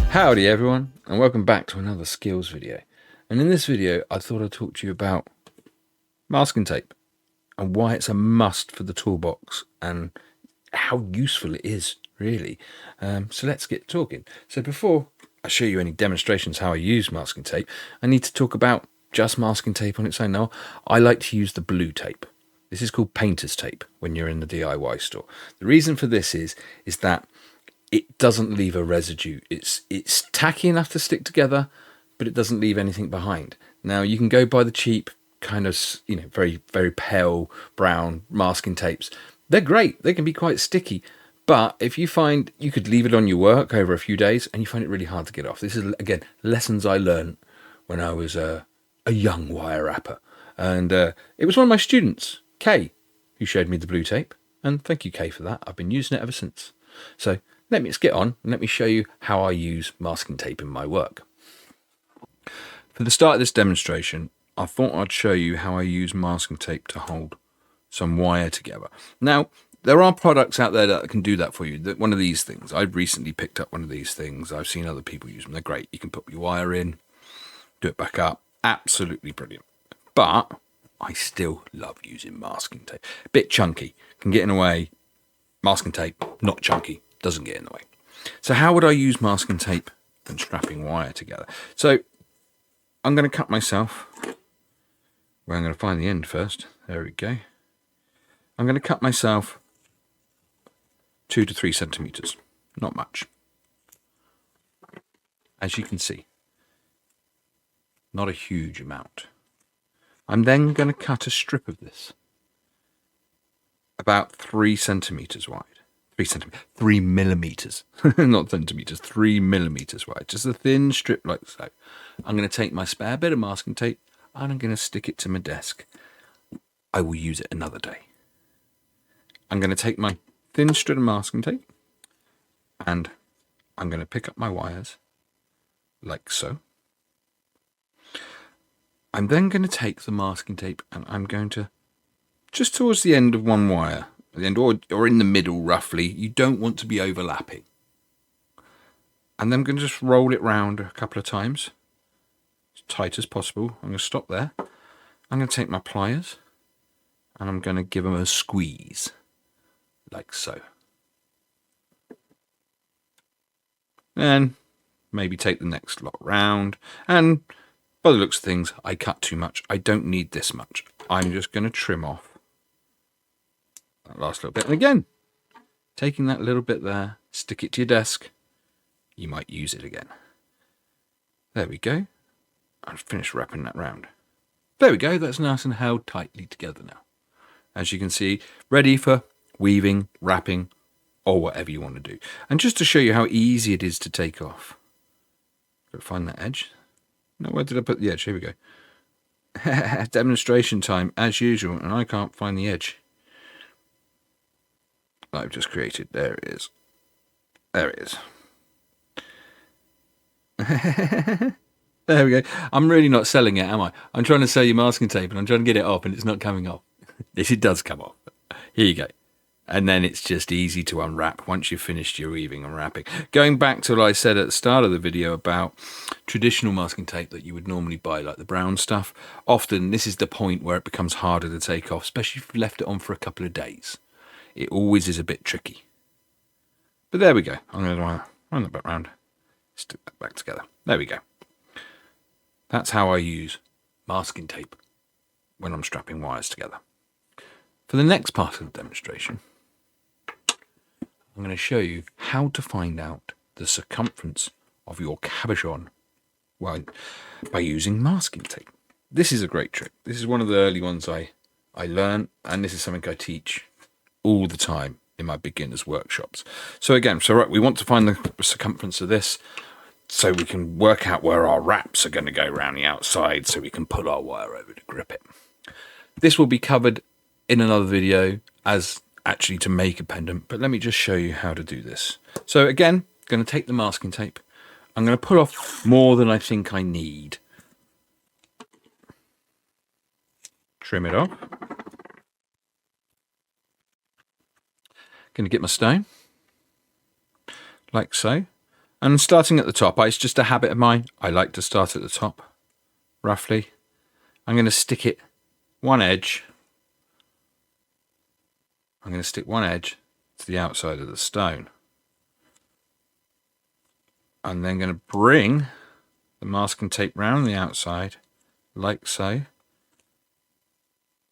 Howdy everyone, and welcome back to another skills video. And in this video I thought I'd talk to you about masking tape and why it's a must for the toolbox and how useful it is really. So let's get talking. So before I show you any demonstrations how I use masking tape, I need to talk about just masking tape on its own. Now I like to use the blue tape. This is called painter's tape when you're in the DIY store. The reason for this is that it doesn't leave a residue. It's tacky enough to stick together, but it doesn't leave anything behind. Now you can go buy the cheap kind of, very, very pale brown masking tapes. They're great. They can be quite sticky. But if you find you could leave it on your work over a few days and you find it really hard to get off. This is, again, lessons I learned when I was a young wire wrapper. And it was one of my students, Kay, who showed me the blue tape. And thank you, Kay, for that. I've been using it ever since. So let's get on and let me show you how I use masking tape in my work. For the start of this demonstration, I thought I'd show you how I use masking tape to hold some wire together. Now, there are products out there that can do that for you. One of these things, I've recently picked up one of these things. I've seen other people use them. They're great. You can put your wire in, do it back up. Absolutely brilliant. But I still love using masking tape. A bit chunky, can get in the way. Masking tape, not chunky, doesn't get in the way. So how would I use masking tape when strapping wire together? So I'm going to cut myself, well, I'm going to find the end first. There we go. I'm going to cut myself 2 to 3 centimeters, not much. As you can see, not a huge amount. I'm then going to cut a strip of this about 3 centimeters wide. 3 millimeters, not centimeters, 3 millimeters wide. Just a thin strip like so. I'm going to take my spare bit of masking tape and I'm going to stick it to my desk. I will use it another day. I'm going to take my thin strip of masking tape and I'm going to pick up my wires like so. I'm then going to take the masking tape and I'm going to, just towards the end of one wire, at the end or in the middle roughly, you don't want to be overlapping. And then I'm going to just roll it round a couple of times, as tight as possible. I'm going to stop there. I'm going to take my pliers and I'm going to give them a squeeze, like so. Then maybe take the next lot round, and by the looks of things, I cut too much. I don't need this much. I'm just going to trim off that last little bit. And again, taking that little bit there, stick it to your desk. You might use it again. There we go. I've finished wrapping that round. There we go. That's nice and held tightly together now. As you can see, ready for weaving, wrapping, or whatever you want to do. And just to show you how easy it is to take off. Go find that edge. No, where did I put the edge? Here we go. Demonstration time, as usual, and I can't find the edge I've just created. There it is. There it is. There we go. I'm really not selling it, am I? I'm trying to sell you masking tape and I'm trying to get it off and it's not coming off. Yes, it does come off. Here you go. And then it's just easy to unwrap once you've finished your weaving and wrapping. Going back to what I said at the start of the video about traditional masking tape that you would normally buy, like the brown stuff, often this is the point where it becomes harder to take off, especially if you've left it on for a couple of days. It always is a bit tricky. But there we go. I'm going to run that back round, stick that back together. There we go. That's how I use masking tape when I'm strapping wires together. For the next part of the demonstration, I'm going to show you how to find out the circumference of your cabochon by using masking tape. This is a great trick. This is one of the early ones I learned, and this is something I teach all the time in my beginners workshops. So again, right, we want to find the circumference of this so we can work out where our wraps are going to go around the outside so we can pull our wire over to grip it. This will be covered in another video as actually to make a pendant, but let me just show you how to do this. So again, going to take the masking tape. I'm going to pull off more than I think I need. Trim it off. Going to get my stone, like so. And starting at the top, it's just a habit of mine. I like to start at the top, roughly. I'm going to stick it one edge. I'm going to stick one edge to the outside of the stone. I'm then going to bring the masking tape round the outside, like so.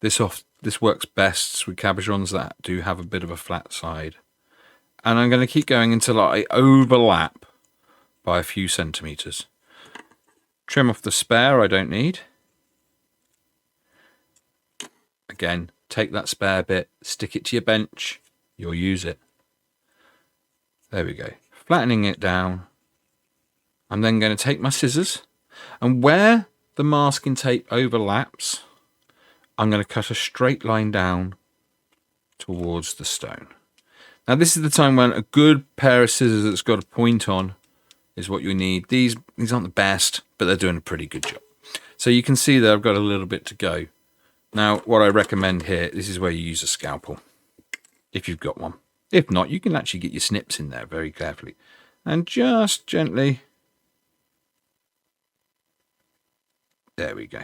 This works best with cabochons that do have a bit of a flat side. And I'm going to keep going until I overlap by a few centimetres. Trim off the spare I don't need. Again, take that spare bit, stick it to your bench, you'll use it. There we go. Flattening it down. I'm then going to take my scissors, and where the masking tape overlaps, I'm going to cut a straight line down towards the stone. Now this is the time when a good pair of scissors that's got a point on is what you need. These aren't the best, but they're doing a pretty good job. So you can see that I've got a little bit to go. Now, what I recommend here, this is where you use a scalpel, if you've got one. If not, you can actually get your snips in there very carefully. And just gently, there we go.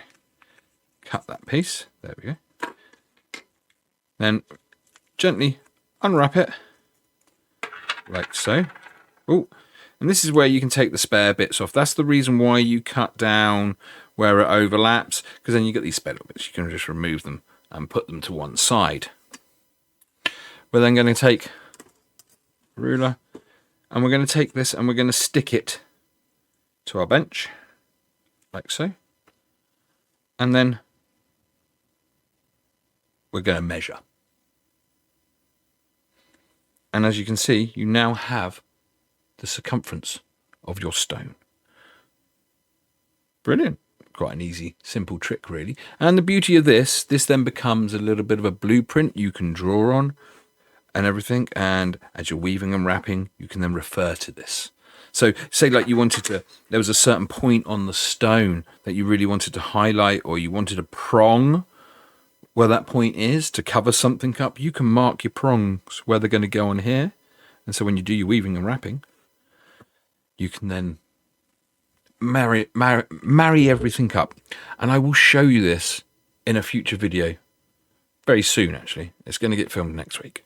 Cut that piece, there we go. Then gently unwrap it, like so. Oh, and this is where you can take the spare bits off. That's the reason why you cut down where it overlaps, because then you get these spare bits. You can just remove them and put them to one side. We're then going to take a ruler, and we're going to take this and we're going to stick it to our bench, like so. And then we're going to measure. And as you can see, you now have the circumference of your stone. Brilliant. Quite an easy, simple trick, really. And the beauty of this then becomes a little bit of a blueprint you can draw on and everything. And as you're weaving and wrapping, you can then refer to this. So say like you wanted to, there was a certain point on the stone that you really wanted to highlight, or you wanted a prong where that point is to cover something up. You can mark your prongs where they're going to go on here. And so when you do your weaving and wrapping, you can then marry everything up. And I will show you this in a future video very soon. Actually, it's going to get filmed next week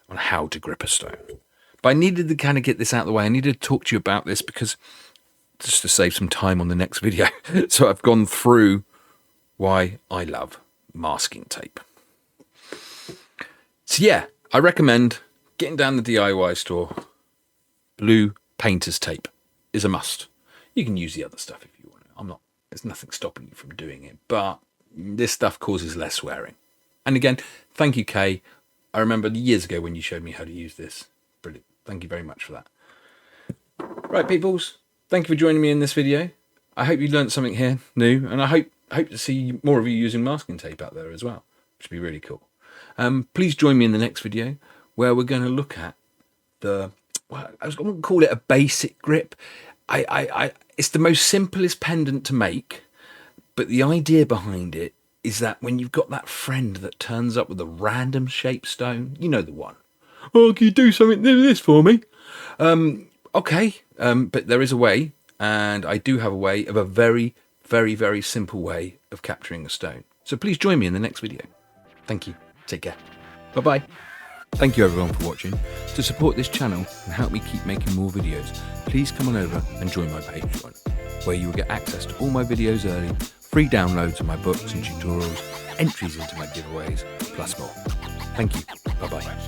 on how to grip a stone. But I needed to kind of get this out of the way. I needed to talk to you about this because just to save some time on the next video. So I've gone through why I love masking tape. So yeah, I recommend getting down the DIY store. Blue painter's tape is a must. You can use the other stuff if you want. There's nothing stopping you from doing it, but this stuff causes less wearing. And again, thank you, Kay. I remember years ago when you showed me how to use this. Brilliant. Thank you very much for that. Right, peoples. Thank you for joining me in this video. I hope you learned something here new, and I hope to see more of you using masking tape out there as well, which would be really cool. Please join me in the next video where we're going to look at I was going to call it a basic grip. It's the most simplest pendant to make, but the idea behind it is that when you've got that friend that turns up with a random shaped stone, you know the one. Oh, can you do something like this for me? Okay, but there is a way, and I do have a way of a very, very, very simple way of capturing a stone. So please join me in the next video. Thank you. Take care. Bye-bye. Thank you everyone for watching. To support this channel and help me keep making more videos, please come on over and join my Patreon, where you will get access to all my videos early, free downloads of my books and tutorials, entries into my giveaways, plus more. Thank you. Bye-bye.